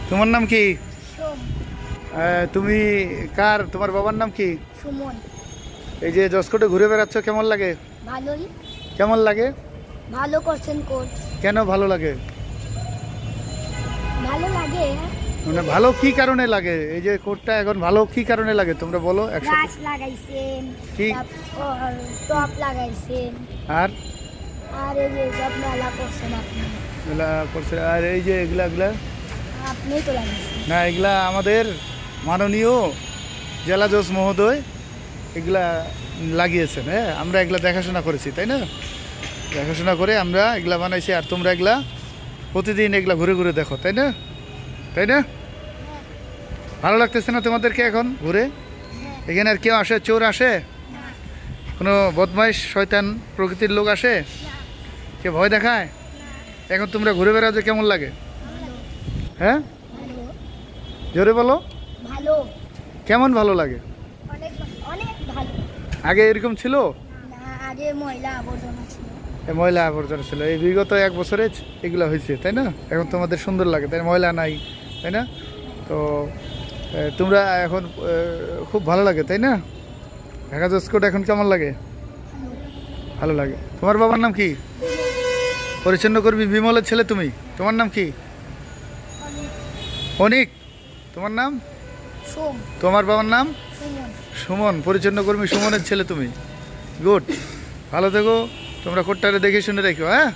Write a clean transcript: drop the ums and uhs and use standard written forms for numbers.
তোমার নাম কি? সোম। তুমি কার? তোমার বাবার নাম কি? সুমন। এই যে জসকোটে ঘুরে বেড়াচ্ছ, কেমন লাগে? ভালোই। কেমন লাগে? ভালো করছেন কোচ। কেন ভালো লাগে? ভালো লাগে। মানে ভালো কি কারণে লাগে? এই যে কোটটা এখন ভালো কি কারণে লাগে তোমরা বলো একসাথে। গাছ লাগাইছেন, কি? টপ লাগাইছেন, আর আর এই যে সব মেলা করছেন আপনি। এগুলা করছে, আর এই যে এগুলা এগুলা আপনিই তো লাগাইছেন। না, এগুলা আমাদের মাননীয় জেলা জজ মহোদয় এগুলা লাগিয়েছেন। হ্যাঁ, আমরা এগুলা দেখাশোনা করেছি, তাই না? দেখাশোনা করে আমরা এগুলা বানাইছি, আর তোমরা এগুলা প্রতিদিন এগুলা ঘুরে ঘুরে দেখো, তাই না? তাই না? ভালো লাগতেছে না তোমাদেরকে এখন ঘুরে? এখানে আর কেউ আসে? চোর আসে? কোনো বদমাইশ শয়তান প্রকৃতির লোক আসে? কে ভয় দেখায়? এখন তোমরা ঘুরে বেড়াও যে কেমন লাগে? হ্যাঁ, ভালো। জোরে বলো। ভালো। কেমন ভালো লাগে? অনেক অনেক ভালো। আগে এরকম ছিল? না, আগে ময়লা আবর্জনা ছিল। ময়লা আবর্জনা ছিল, এই বিগত 1 বছরে এগুলো হয়েছে, তাই না? এখন তোমাদের সুন্দর লাগে, তাই ময়লা নাই, তাই না? তো তোমরা এখন খুব ভালো লাগে, তাই না? ঢাকা জসকোট এখন কেমন লাগে? ভালো লাগে। তোমার বাবার নাম কি? পরিচ্ছন্ন কর্মী বিমলের ছেলে তুমি। তোমার নাম কি? অনিক। তোমার নাম? সোম। তোমার বাবার নাম? সুমন। সুমন। পরিচ্ছন্ন কর্মী সুমনের ছেলে তুমি। গুড, ভালো থেকো। তোমরা কোটটারে দেখে শুনে রেখো। হ্যাঁ।